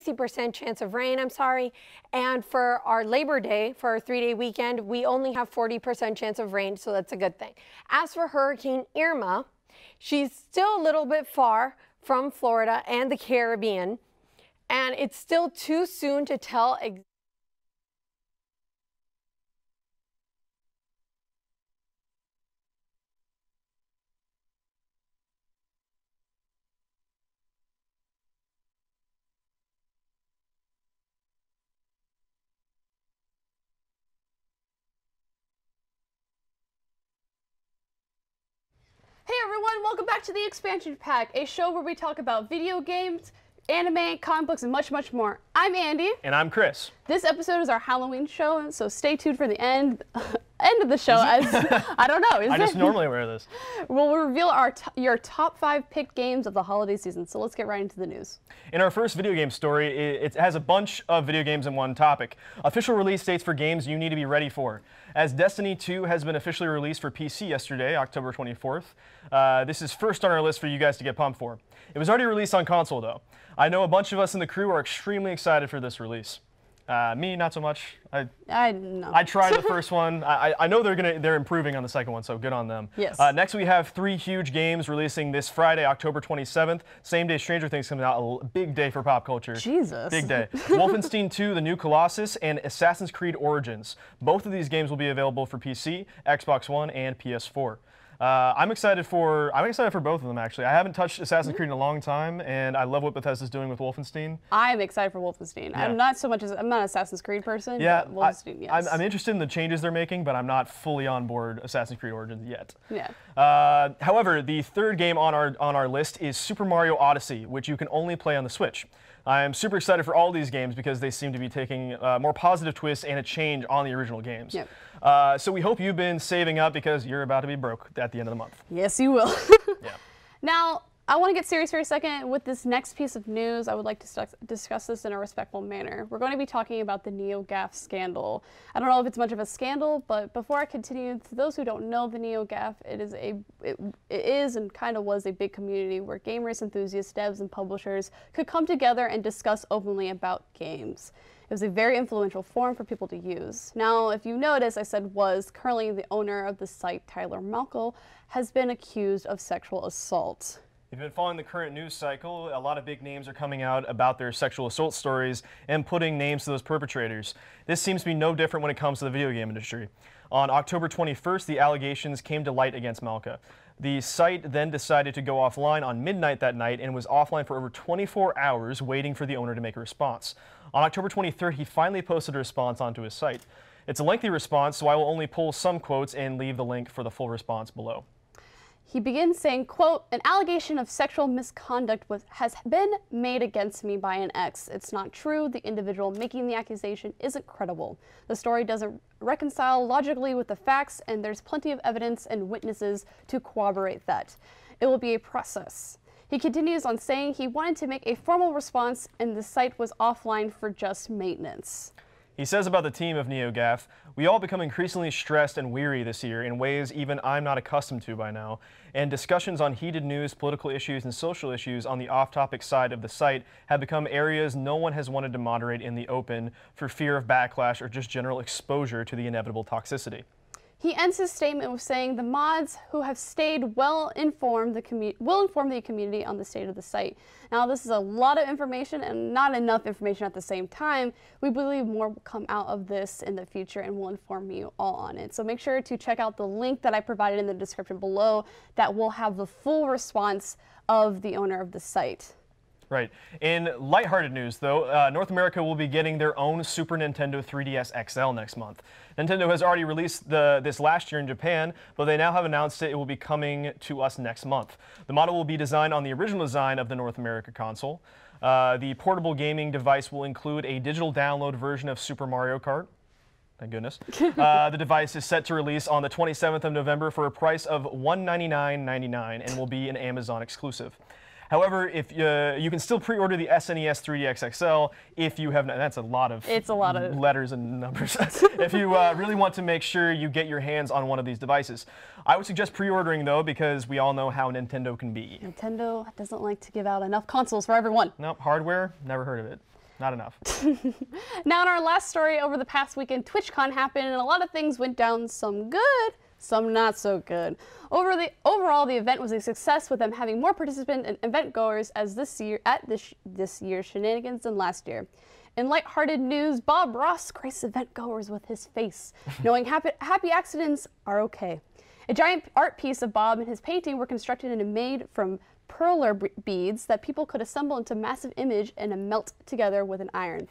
60% chance of rain, I'm sorry. And for our Labor Day, for our 3-day weekend, we only have 40% chance of rain, so that's a good thing. As for Hurricane Irma, she's still a little bit far from Florida and the Caribbean, and it's still too soon to tell exactly. Hey everyone, welcome back to the Expansion Pack, a show where we talk about video games, anime, comic books, and much, much more. I'm Andy. And I'm Chris. This episode is our Halloween show, so stay tuned for the end of the show. As I don't know. I just normally wear this. We'll reveal your top 5 picked games of the holiday season, so let's get right into the news. In our first video game story, it has a bunch of video games in one topic. Official release dates for games you need to be ready for. As Destiny 2 has been officially released for PC yesterday, October 24th, this is first on our list for you guys to get pumped for. It was already released on console though. I know a bunch of us in the crew are extremely excited for this release. Me, not so much. I tried the first one. I know they're improving on the second one, so good on them. Yes. Next, we have 3 huge games releasing this Friday, October 27th. Same day Stranger Things comes out. A big day for pop culture. Jesus. Big day. Wolfenstein 2: The New Colossus and Assassin's Creed Origins. Both of these games will be available for PC, Xbox One, and PS4. I'm excited for both of them actually. I haven't touched Assassin's Creed in a long time, and I love what Bethesda's doing with Wolfenstein. I'm excited for Wolfenstein. Yeah. I'm not an Assassin's Creed person. Yeah, but Wolfenstein, yes. I'm interested in the changes they're making, but I'm not fully on board Assassin's Creed Origins yet. Yeah. However, the third game on our list is Super Mario Odyssey, which you can only play on the Switch. I am super excited for all these games because they seem to be taking more positive twists and a change on the original games. Yep. So we hope you've been saving up because you're about to be broke at the end of the month. Yes, you will. Yeah. Now, I want to get serious for a second. With this next piece of news, I would like to discuss this in a respectful manner. We're going to be talking about the NeoGAF scandal. I don't know if it's much of a scandal, but before I continue, to those who don't know the NeoGAF, it is and kind of was a big community where game race enthusiasts, devs, and publishers could come together and discuss openly about games. It was a very influential forum for people to use. Now, if you notice, I said was, currently the owner of the site, Tyler Malkel, has been accused of sexual assault. If you've been following the current news cycle, a lot of big names are coming out about their sexual assault stories and putting names to those perpetrators. This seems to be no different when it comes to the video game industry. On October 21st, the allegations came to light against Malka. The site then decided to go offline on midnight that night and was offline for over 24 hours waiting for the owner to make a response. On October 23rd, he finally posted a response onto his site. It's a lengthy response, so I will only pull some quotes and leave the link for the full response below. He begins saying, quote, "An allegation of sexual misconduct has been made against me by an ex. It's not true. The individual making the accusation isn't credible. The story doesn't reconcile logically with the facts, and there's plenty of evidence and witnesses to corroborate that. It will be a process." He continues on saying he wanted to make a formal response, and the site was offline for just maintenance. He says about the team of NeoGAF, "We all become increasingly stressed and weary this year in ways even I'm not accustomed to by now, and discussions on heated news, political issues, and social issues on the off-topic side of the site have become areas no one has wanted to moderate in the open for fear of backlash or just general exposure to the inevitable toxicity." He ends his statement with saying the mods who have stayed will inform the community on the state of the site. Now, this is a lot of information and not enough information at the same time. We believe more will come out of this in the future and we'll inform you all on it. So make sure to check out the link that I provided in the description below that will have the full response of the owner of the site. Right. In lighthearted news, though, North America will be getting their own Super Nintendo 3DS XL next month. Nintendo has already released this last year in Japan, but they now have announced it will be coming to us next month. The model will be designed on the original design of the North America console. The portable gaming device will include a digital download version of Super Mario Kart. Thank goodness. The device is set to release on the 27th of November for a price of $199.99 and will be an Amazon exclusive. However, if you can still pre-order the SNES 3DX XL if you have, that's a lot of letters and numbers. If you really want to make sure you get your hands on one of these devices. I would suggest pre-ordering though, because we all know how Nintendo can be. Nintendo doesn't like to give out enough consoles for everyone. Nope, hardware, never heard of it. not enough. Now, in our last story, over the past weekend, Twitchcon happened, and a lot of things went down, some good, some not so good. Overall, the event was a success, with them having more participants and event goers as this year's shenanigans than last year. In lighthearted news, Bob Ross graced event goers with his face, knowing happy accidents are okay. A giant art piece of Bob and his painting were constructed and made from perler beads that people could assemble into a massive image and melt together with an iron.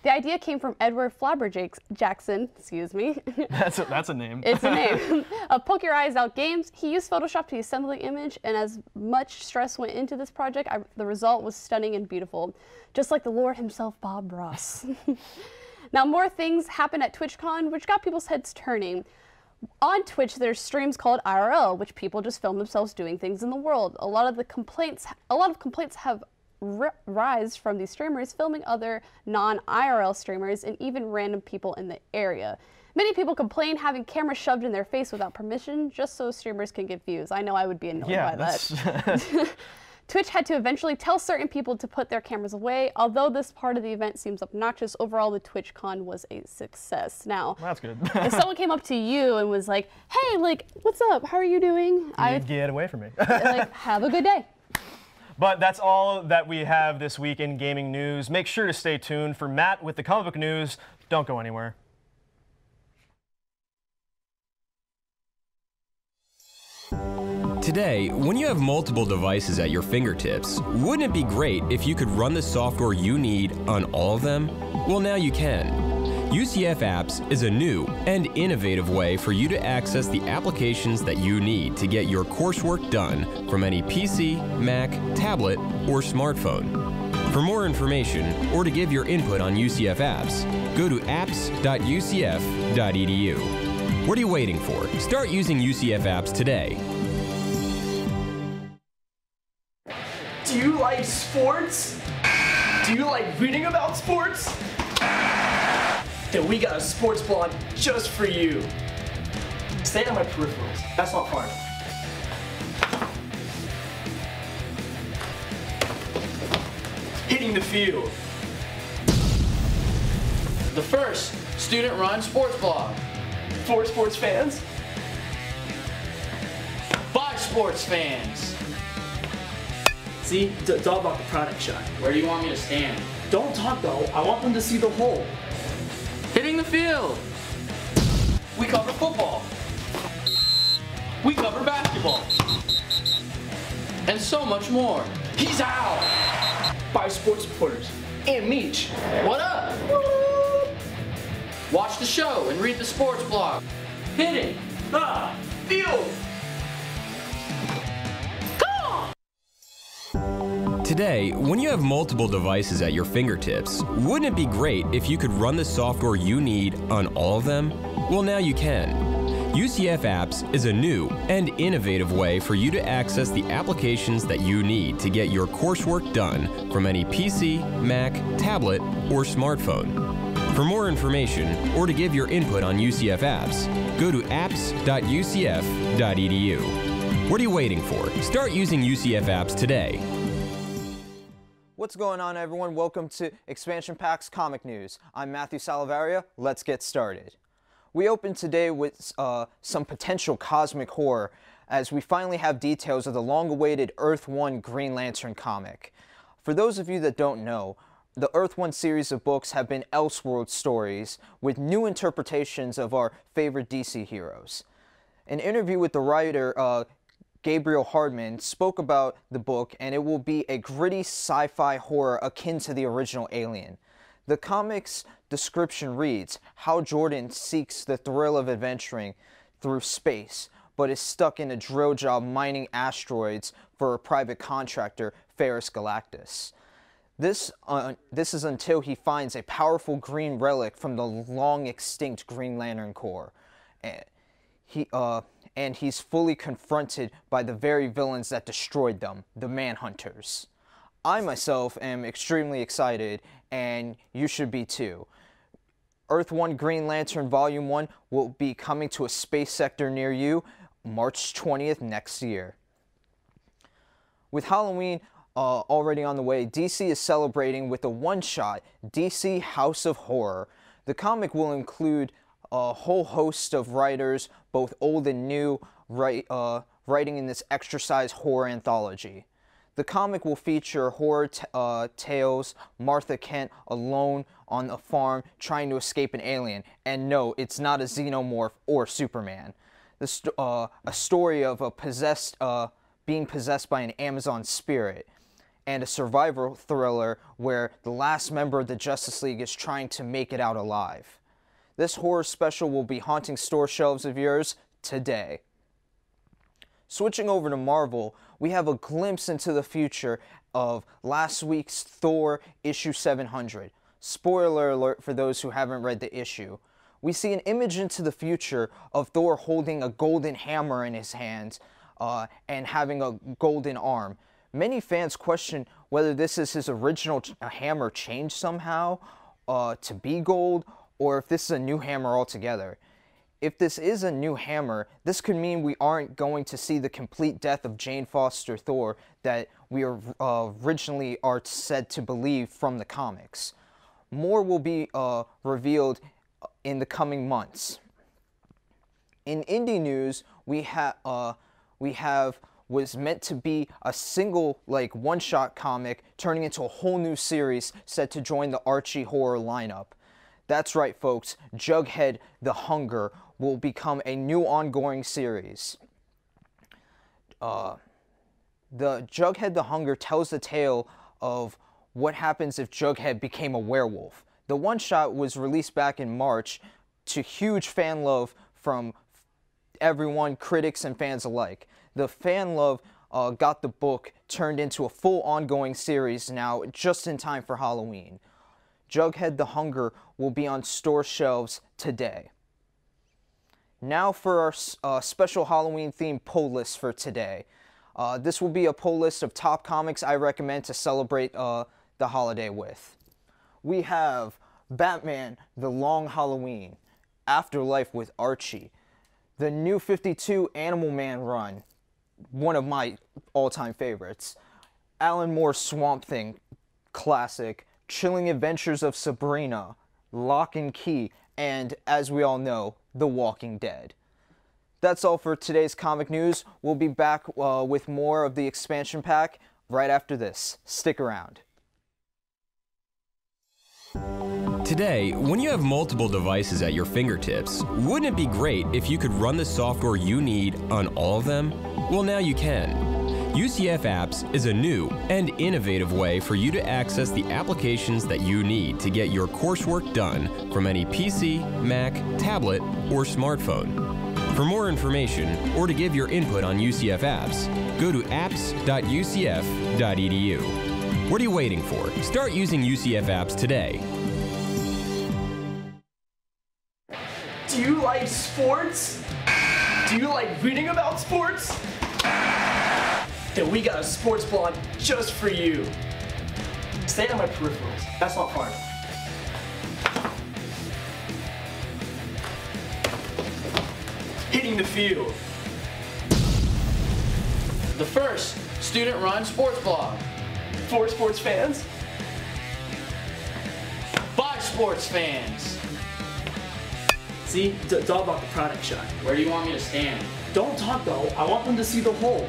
The idea came from Edward Flabberjackson, excuse me. That's a name. It's a name. Of Poke Your Eyes Out Games. He used Photoshop to assemble the image, and as much stress went into this project, the result was stunning and beautiful. Just like the Lord himself, Bob Ross. Now, more things happened at TwitchCon, which got people's heads turning. On Twitch, there's streams called IRL, which people just film themselves doing things in the world. A lot of complaints have rise from these streamers filming other non-IRL streamers and even random people in the area. Many people complain having cameras shoved in their face without permission just so streamers can get views. I know I would be annoyed by that. Twitch had to eventually tell certain people to put their cameras away. Although this part of the event seems obnoxious, overall the TwitchCon was a success. Now, that's good. If someone came up to you and was like, "Hey, like, what's up? How are you doing?" You'd get away from me. Like, have a good day. But that's all that we have this week in gaming news. Make sure to stay tuned for Matt with the comic book news. Don't go anywhere. Today, when you have multiple devices at your fingertips, wouldn't it be great if you could run the software you need on all of them? Well, now you can. UCF Apps is a new and innovative way for you to access the applications that you need to get your coursework done from any PC, Mac, tablet, or smartphone. For more information or to give your input on UCF Apps, go to apps.ucf.edu. What are you waiting for? Start using UCF Apps today. Do you like sports? Do you like reading about sports? Then we got a sports blog just for you. Stay on my peripherals. That's not far. Hitting the field. The first student-run sports blog. For sports fans. By sports fans. See, it's all about the product shot. Where do you want me to stand? Don't talk though. I want them to see the hole. Hitting the field. We cover football. We cover basketball. And so much more. He's out. By sports reporters and Meech. What up? Watch the show and read the sports blog. Hitting the field. Today, when you have multiple devices at your fingertips, wouldn't it be great if you could run the software you need on all of them? Well, now you can. UCF Apps is a new and innovative way for you to access the applications that you need to get your coursework done from any PC, Mac, tablet, or smartphone. For more information or to give your input on UCF Apps, go to apps.ucf.edu. What are you waiting for? Start using UCF Apps today. What's going on, everyone? Welcome to Expansion Pack's Comic News. I'm Matthew Salavaria. Let's get started. We open today with some potential cosmic horror as we finally have details of the long-awaited Earth 1 Green Lantern comic. For those of you that don't know, the Earth 1 series of books have been Elseworld stories with new interpretations of our favorite DC heroes. An interview with the writer Gabriel Hardman spoke about the book, and it will be a gritty sci-fi horror akin to the original Alien. The comic's description reads, how Jordan seeks the thrill of adventuring through space, but is stuck in a drill job mining asteroids for a private contractor, Ferris Galactus. This is until he finds a powerful green relic from the long-extinct Green Lantern Corps. And he's fully confronted by the very villains that destroyed them, the Manhunters. I myself am extremely excited, and you should be too. Earth 1 Green Lantern Volume 1 will be coming to a space sector near you March 20th next year. With Halloween already on the way, DC is celebrating with a one-shot, DC House of Horror. The comic will include a whole host of writers, both old and new, writing in this extra-sized horror anthology. The comic will feature horror tales, Martha Kent alone on a farm trying to escape an alien. And no, it's not a xenomorph or Superman. A story of a being possessed by an Amazon spirit, and a survival thriller where the last member of the Justice League is trying to make it out alive. This horror special will be haunting store shelves of yours today. Switching over to Marvel, we have a glimpse into the future of last week's Thor issue 700. Spoiler alert for those who haven't read the issue. We see an image into the future of Thor holding a golden hammer in his hands and having a golden arm. Many fans question whether this is his original hammer changed somehow to be gold, or if this is a new hammer altogether. If this is a new hammer, this could mean we aren't going to see the complete death of Jane Foster Thor that we originally are said to believe from the comics. More will be revealed in the coming months. In indie news, we have was meant to be a single, one-shot comic turning into a whole new series set to join the Archie horror lineup. That's right, folks. Jughead the Hunger will become a new ongoing series. The Jughead the Hunger tells the tale of what happens if Jughead became a werewolf. The one-shot was released back in March to huge fan love from everyone, critics and fans alike. The fan love got the book turned into a full ongoing series now, just in time for Halloween. Jughead the Hunger will be on store shelves today. Now for our special Halloween-themed poll list for today. This will be a poll list of top comics I recommend to celebrate the holiday with. We have Batman: The Long Halloween, Afterlife with Archie, the New 52 Animal Man run, one of my all-time favorites, Alan Moore's Swamp Thing classic, Chilling Adventures of Sabrina, Lock and Key, and, as we all know, The Walking Dead. That's all for today's comic news. We'll be back with more of the expansion pack right after this. Stick around. Today, when you have multiple devices at your fingertips, wouldn't it be great if you could run the software you need on all of them? Well, now you can. UCF Apps is a new and innovative way for you to access the applications that you need to get your coursework done from any PC, Mac, tablet, or smartphone. For more information or to give your input on UCF Apps, go to apps.ucf.edu. What are you waiting for? Start using UCF Apps today. Do you like sports? Do you like reading about sports? Then we got a sports blog just for you. Stay on my peripherals. That's not fun. Hitting the field. The first student-run sports blog. For sports fans. By sports fans. See, it's all about the product shot. Where do you want me to stand? Don't talk though. I want them to see the hole.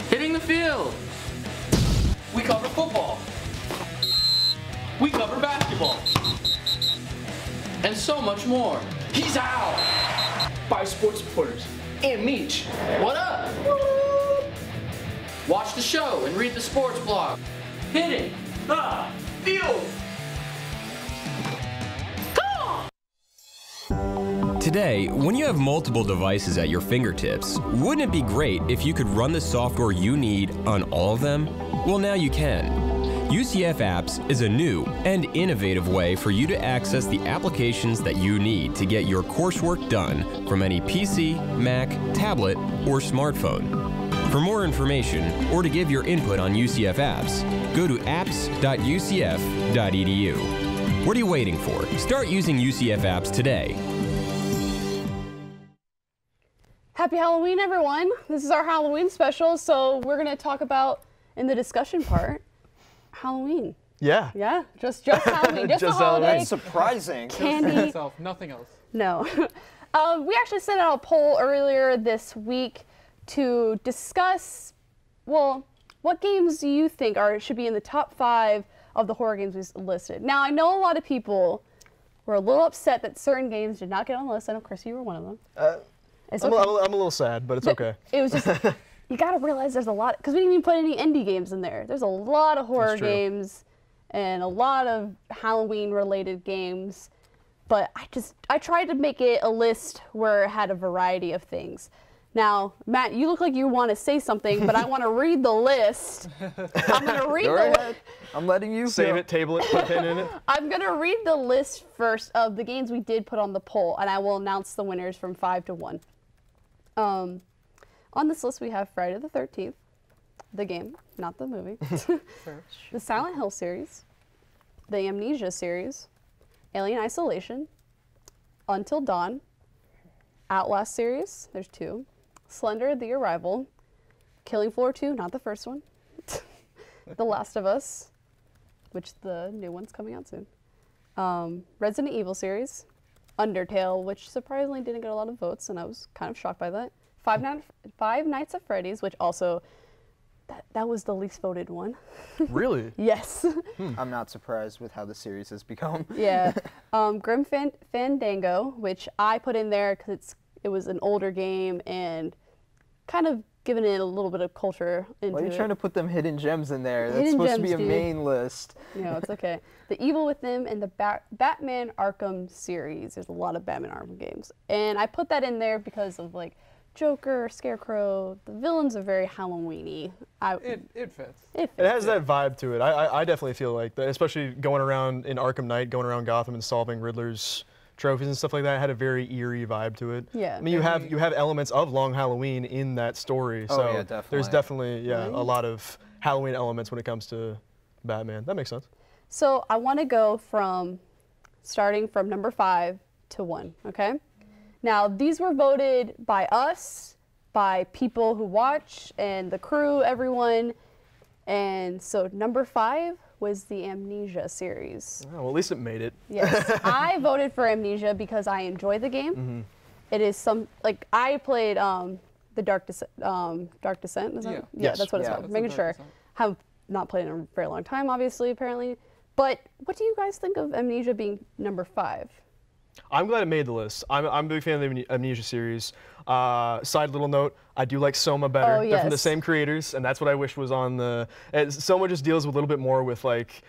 Hitting the field. We cover football. We cover basketball. And so much more. He's out. By sports reporters and Meech. What up? Watch the show and read the sports blog. Hitting the field. Today, when you have multiple devices at your fingertips, wouldn't it be great if you could run the software you need on all of them? Well, now you can. UCF Apps is a new and innovative way for you to access the applications that you need to get your coursework done from any PC, Mac, tablet, or smartphone. For more information or to give your input on UCF Apps, go to apps.ucf.edu. What are you waiting for? Start using UCF Apps today. Happy Halloween, everyone. This is our Halloween special, so we're going to talk about in the discussion part, Halloween. Yeah. Yeah, just Halloween, just a Just holiday. Halloween. That's surprising. Candy. Nothing else. No. We actually sent out a poll earlier this week to discuss, well, what games do you think should be in the top 5 of the horror games we listed? Now, I know a lot of people were a little upset that certain games did not get on the list. I know, Chris, you were one of them. I'm a little sad, but it's okay. It was just, you got to realize there's a lot, because we didn't even put any indie games in there. There's a lot of horror games and a lot of Halloween-related games. But I tried to make it a list where it had a variety of things. Now, Matt, you look like you want to say something, but I want to read the list. I'm going to read the list. I'm letting you Save it, table it, put a pin in it. I'm going to read the list first of the games we did put on the poll, and I will announce the winners from 5 to 1. On this list, we have Friday the 13th, the game, not the movie, the Silent Hill series, the Amnesia series, Alien Isolation, Until Dawn, Outlast series, there's 2, Slender, The Arrival, Killing Floor 2, not the first one, The Last of Us, which the new one's coming out soon, Resident Evil series, Undertale, which surprisingly didn't get a lot of votes, and I was kind of shocked by that, Five Nights at Freddy's, which also, that was the least voted one. Really? Yes. I'm not surprised with how the series has become. Yeah. Grim Fandango, which I put in there because it was an older game and kind of giving it a little bit of culture into it. Why are you trying to put them hidden gems in there? That's Hidden supposed to be gems, a dude. main list. No, it's okay. The Evil Within and the Batman Arkham series. There's a lot of Batman Arkham games. And I put that in there because of like Joker, Scarecrow, the villains are very Halloween-y. It fits. It has that vibe to it. I definitely feel like that, especially going around in Arkham Knight, going around Gotham and solving Riddler's trophies and stuff like that. It had a very eerie vibe to it. Yeah. I mean, you have elements of Long Halloween in that story, so yeah, definitely. there's definitely a lot of Halloween elements when it comes to Batman. That makes sense. So I want to go starting from number 5 to 1, okay? Now, these were voted by us, by people who watch, and the crew, everyone. And so number 5 was the Amnesia series. Oh, well, at least it made it. Yes, I voted for Amnesia because I enjoy the game. It is I played the Dark Descent. Is that? Yeah. Yes. That's what it's Yeah. called. That's Making the sure. Dark Descent. Have not played in a very long time, obviously, apparently. But what do you guys think of Amnesia being number 5? I'm glad it made the list. I'm a big fan of the Amnesia series. Side little note, I do like Soma better. Oh, They're from the yes. same creators, and that's what I wish was on the... Soma just deals with a little bit more with like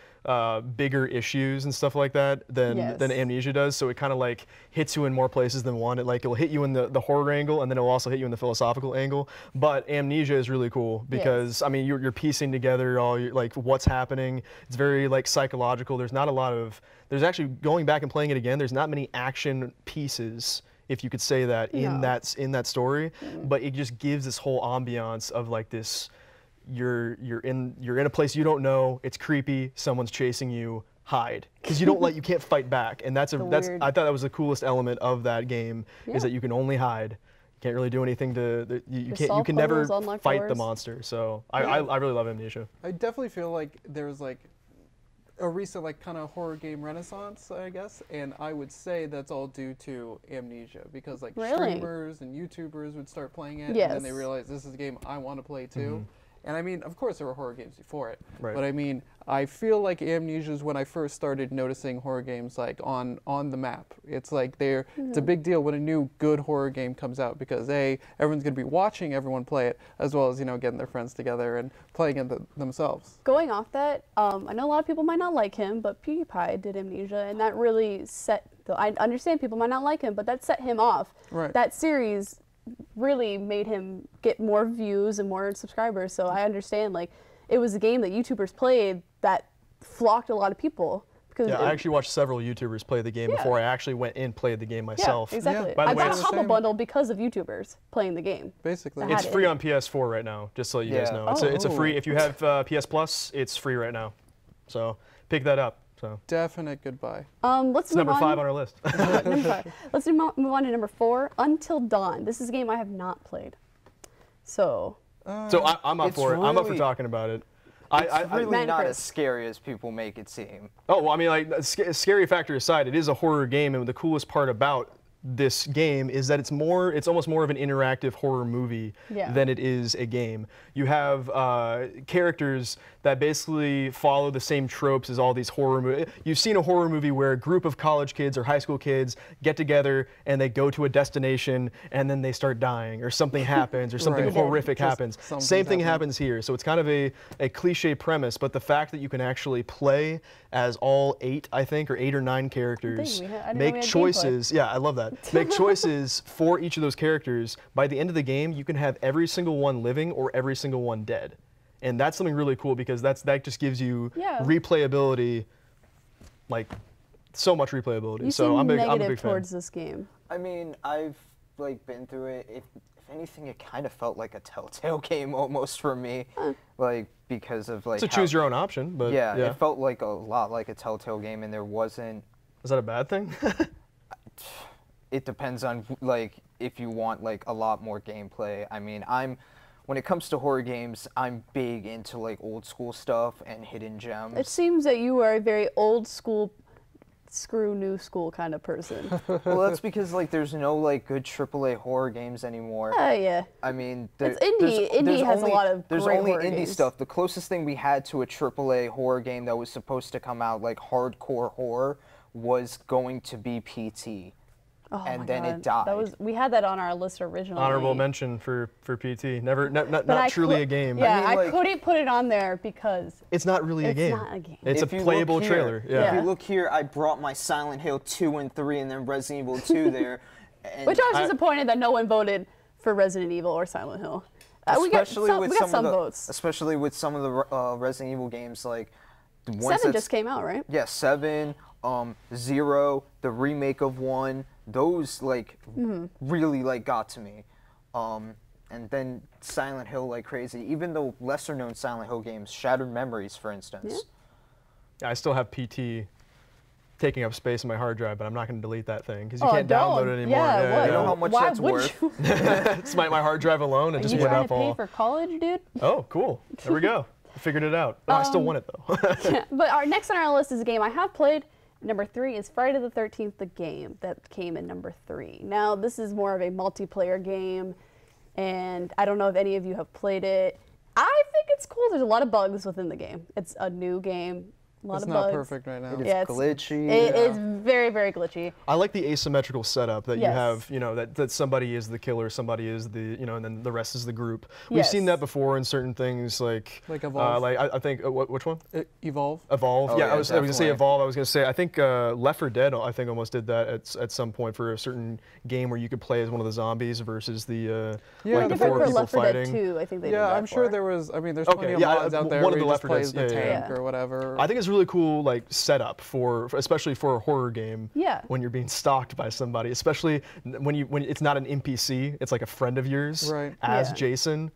bigger issues and stuff like that than Amnesia does, so it kind of like hits you in more places than one. It'll hit you in the horror angle, and then it'll also hit you in the philosophical angle. But Amnesia is really cool because I mean you're piecing together all your, like what's happening. It's very like psychological. There's not a lot of... There's actually, going back and playing it again, there's not many action pieces, if you could say that, in that story, but it just gives this whole ambiance of like this, you're in a place you don't know, it's creepy, someone's chasing you, hide, because you can't fight back, and I thought that was the coolest element of that game, is that you can only hide. You can't really do anything you can never fight the monster. So I really love Amnesia. I definitely feel like there's like a recent like kind of horror game renaissance, I guess, and I would say that's all due to Amnesia, because like streamers and YouTubers would start playing it, and then they realize this is a game I want to play too. And I mean, of course there were horror games before it, but I mean, I feel like Amnesia is when I first started noticing horror games like on the map. It's like it's a big deal when a new good horror game comes out, because everyone's going to be watching everyone play it, as well as, getting their friends together and playing it themselves. Going off that, I know a lot of people might not like him, but PewDiePie did Amnesia, and that really I understand people might not like him, but that set him off. Right. That series really made him get more views and more subscribers, so I understand, like, it was a game that YouTubers played that flocked a lot of people. Yeah, I actually watched several YouTubers play the game before I actually went and played the game myself. Yeah, exactly. By the I way, got a Humble Bundle because of YouTubers playing the game. Basically. It's free on PS4 right now, just so you guys know. It's a free, if you have PS Plus, it's free right now. So pick that up. So definite goodbye. Let's move number on. 5 on our list. Number 5. Let's move on to number 4, Until Dawn. This is a game I have not played. So I'm up for it. I'm up for talking about it. It's really not as scary as people make it seem. Oh, well, I mean, like, scary factor aside, it is a horror game, and the coolest part about this game is that it's almost more of an interactive horror movie than it is a game. You have characters that basically follow the same tropes as all these horror movies. You've seen a horror movie where a group of college kids or high school kids get together and they go to a destination and then they start dying or something happens or something horrific happens. Same thing happens here. So it's kind of a cliche premise, but the fact that you can actually play as all 8, I think, or 8 or 9 characters, make choices. Yeah, I love that. Make choices for each of those characters. By the end of the game, you can have every single one living or every single one dead. And that's something really cool because that just gives you replayability, like so much replayability. You so I'm a big fan. Towards this game. I mean, I've like been through it. If anything, it kind of felt like a Telltale game almost for me, like because of like. It's a choose your own option, but yeah, it felt like a lot like a Telltale game, and there wasn't. Is that a bad thing? It depends on like if you want like a lot more gameplay. I mean, when it comes to horror games, I'm big into like old school stuff and hidden gems. It seems that you are a very old school, screw new school kind of person. Well, that's because like there's no like good AAA horror games anymore. Oh yeah. I mean, it's indie. Indie has a lot of There's great only horror indie games. stuff. The closest thing we had to a AAA horror game that was supposed to come out like hardcore horror was going to be PT. Oh and then it died. We had that on our list originally. Honorable mention for PT. Not truly a game. Yeah, I mean, I couldn't put it on there because it's not really a game. It's not a game. It's a playable trailer. If you look here, I brought my Silent Hill 2 and 3 and then Resident Evil 2 there. Which I was disappointed that no one voted for Resident Evil or Silent Hill. We got some votes. Especially with some of the Resident Evil games, like the ones 7 just came out, right? Yeah, 7, 0, the remake of 1. Those like really like got to me, and then Silent Hill like crazy. Even the lesser known Silent Hill games, Shattered Memories, for instance. Yeah, I still have PT taking up space in my hard drive, but I'm not going to delete that thing because you can't download it anymore. Yeah, you know how much that's worth? It's my hard drive alone. It just went up all. Are you trying to pay for college, dude? Oh, cool. There we go. I figured it out. No, I still want it though. But our next on our list is a game I have played. Number 3 is Friday the 13th, the game that came in number 3. Now, this is more of a multiplayer game, and I don't know if any of you have played it. I think it's cool. There's a lot of bugs within the game. It's a new game. A lot of bugs. It's not perfect right now. It's glitchy. It is very, very glitchy. I like the asymmetrical setup that you have, that somebody is the killer, somebody is the, and then the rest is the group. We've seen that before in certain things like Evolve. I think, which one? Evolve. Evolve. Oh, yeah, I was going to say Evolve. I was going to say, I think Left 4 Dead, I think almost did that at some point for a certain game where you could play as one of the zombies versus the, like the 4 people Left 4 fighting. Dead 2, I think they did that I'm sure there was, I mean, there's plenty of mods out there one where of the you just Left 4 play as the Deads, tank or whatever. I think it's really cool, like, setup especially for a horror game. Yeah. When you're being stalked by somebody, especially when it's not an NPC, it's like a friend of yours as Jason.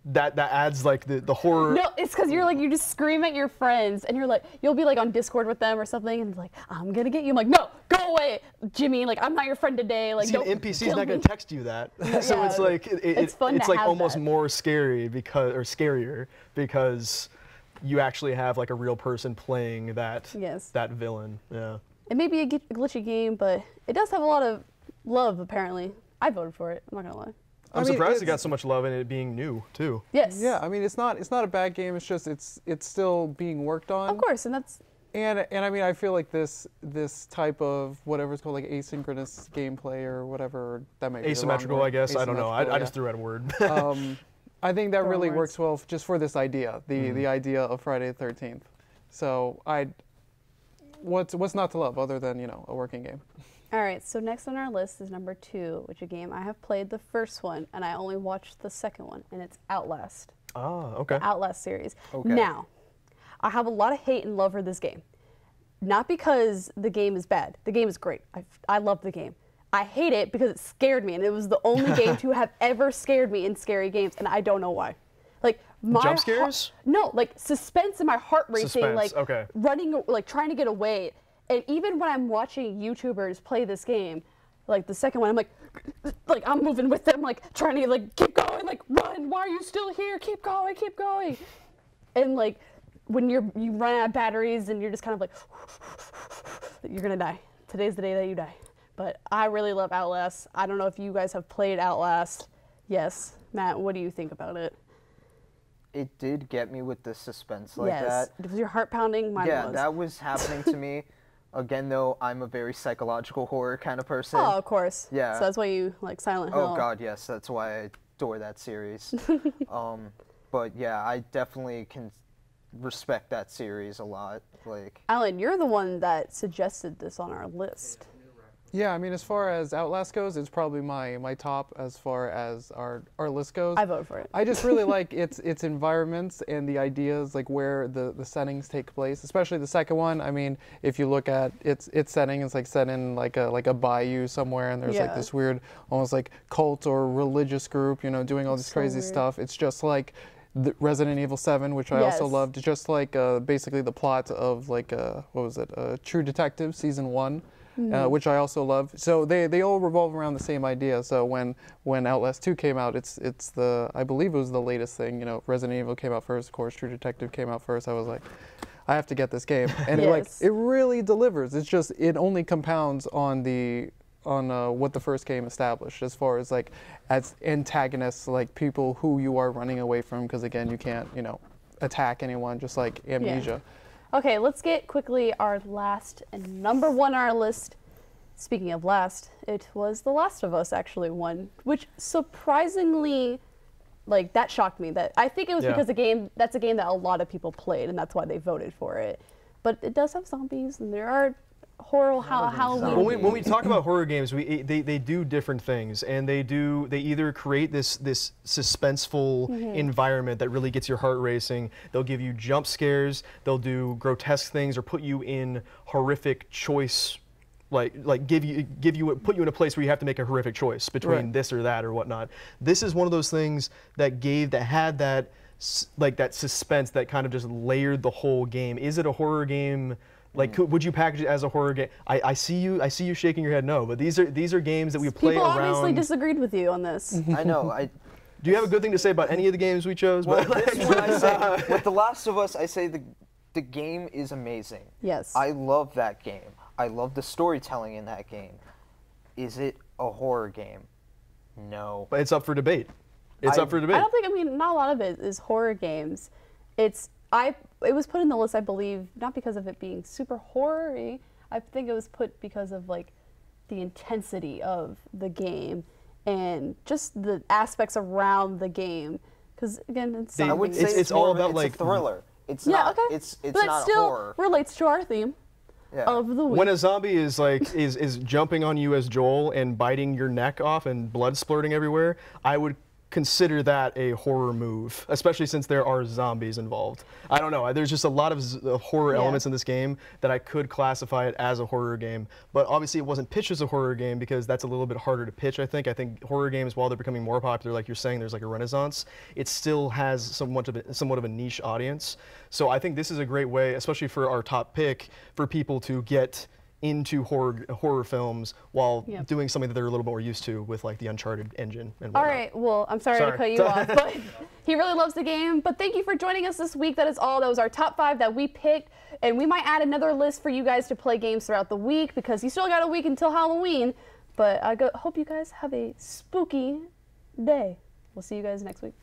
That adds like the horror. No, it's because you just scream at your friends and you'll be like on Discord with them or something and it's like, I'm gonna get you. I'm like, no, go away, Jimmy. Like, I'm not your friend today. Like, see, an NPC's not gonna text you that. So it's like it's like almost more scary scarier because you actually have like a real person playing that villain. Yeah. It may be a glitchy game, but it does have a lot of love apparently. I voted for it. I'm not gonna lie. I'm surprised it got so much love in it being new too. Yes. Yeah, I mean it's not a bad game. It's just it's still being worked on. Of course, and that's. And I mean I feel like this type of whatever it's called, like asynchronous gameplay or whatever, that might be asymmetrical, the wrong word. I guess. I don't know. I Yeah. just threw out a word. I think that really works well just for this idea, the idea of Friday the 13th. So what's not to love other than a working game. All right, so next on our list is number 2, which is a game I have played the first one and I only watched the second one, and it's Outlast. Oh, okay. The Outlast series. Okay. Now, I have a lot of hate and love for this game. Not because the game is bad. The game is great. I love the game. I hate it because it scared me, and it was the only game to have ever scared me in scary games, and I don't know why. Like my jump scares? No, like suspense and my heart racing, Suspense, like running, like trying to get away. And even when I'm watching YouTubers play this game, like the second one, I'm like I'm moving with them, like trying to like keep going, like run. Why are you still here? Keep going, keep going. And like when you run out of batteries and you're just kind of like, you're gonna die. Today's the day that you die. But I really love Outlast. I don't know if you guys have played Outlast. Yes. Matt, what do you think about it? It did get me with the suspense like that. Yes. Was your heart pounding? Mine was. Yeah, that was happening to me. Again, though, I'm a very psychological horror kind of person. Oh, of course. Yeah. So that's why you like Silent Hill. Oh, God, yes. That's why I adore that series. But yeah, I definitely can respect that series a lot. Like, Alan, you're the one that suggested this on our list. Yeah, I mean, as far as Outlast goes, it's probably my top as far as our list goes. I voted for it. I just really like its environments and the ideas, like where the settings take place, especially the second one. I mean, if you look at its setting, it's like set in like a bayou somewhere, and there's like this weird, almost like cult or religious group, you know, doing all this crazy stuff. It's just like the Resident Evil 7, which I also loved. It's just like basically the plot of like what was it, True Detective Season 1. Which I also love. So they all revolve around the same idea. So when Outlast 2 came out, it's the, I believe it was the latest thing. You know, Resident Evil came out first, of course. True Detective came out first. I was like, I have to get this game, and it really delivers. It's just, it only compounds on what the first game established, as far as like as antagonists, like people who you are running away from, because again, you can't, you know, attack anyone, just like Amnesia. Okay, let's get quickly our last and number one on our list. Speaking of last, it was The Last of Us actually won, which surprisingly, like, that shocked me. That I think it was because that's a game that a lot of people played, and that's why they voted for it. But it does have zombies, and there are horror Halloween. When we talk about horror games, they do different things, and they either create this suspenseful environment that really gets your heart racing. They'll give you jump scares. They'll do grotesque things, or put you in horrific choice, like put you in a place where you have to make a horrific choice between this or that or whatnot. This is one of those things that had that that suspense that kind of just layered the whole game. Is it a horror game? Like, would you package it as a horror game? I see you shaking your head no, but these are games that we play around. People obviously disagreed with you on this. I know. Do you have a good thing to say about any of the games we chose? Well, this is what I say. With The Last of Us, I say the game is amazing. Yes. I love that game. I love the storytelling in that game. Is it a horror game? No. But it's up for debate. It's up for debate. I don't think, I mean, not a lot of it is horror games. It was put in the list, I believe, not because of it being super horror-y. I think it was put because of like the intensity of the game and just the aspects around the game. Because again, it's I would say it's all about like a thriller. It's not. Okay. It's but not still horror. Relates to our theme of the week. When a zombie is like is jumping on you as Joel and biting your neck off and blood splurting everywhere, I would consider that a horror move, especially since there are zombies involved. I don't know. There's just a lot of horror elements in this game that I could classify it as a horror game. But obviously it wasn't pitched as a horror game because that's a little bit harder to pitch, I think. I think horror games, while they're becoming more popular, like you're saying, there's like a renaissance, it still has somewhat of a niche audience. So I think this is a great way, especially for our top pick, for people to get into horror films while doing something that they're a little more used to with like the Uncharted engine and whatnot. All right, well, I'm sorry to cut you off, but he really loves the game. But thank you for joining us this week. That is all. That was our top 5 that we picked, and we might add another list for you guys to play games throughout the week because you still got a week until Halloween. But I hope you guys have a spooky day. We'll see you guys next week.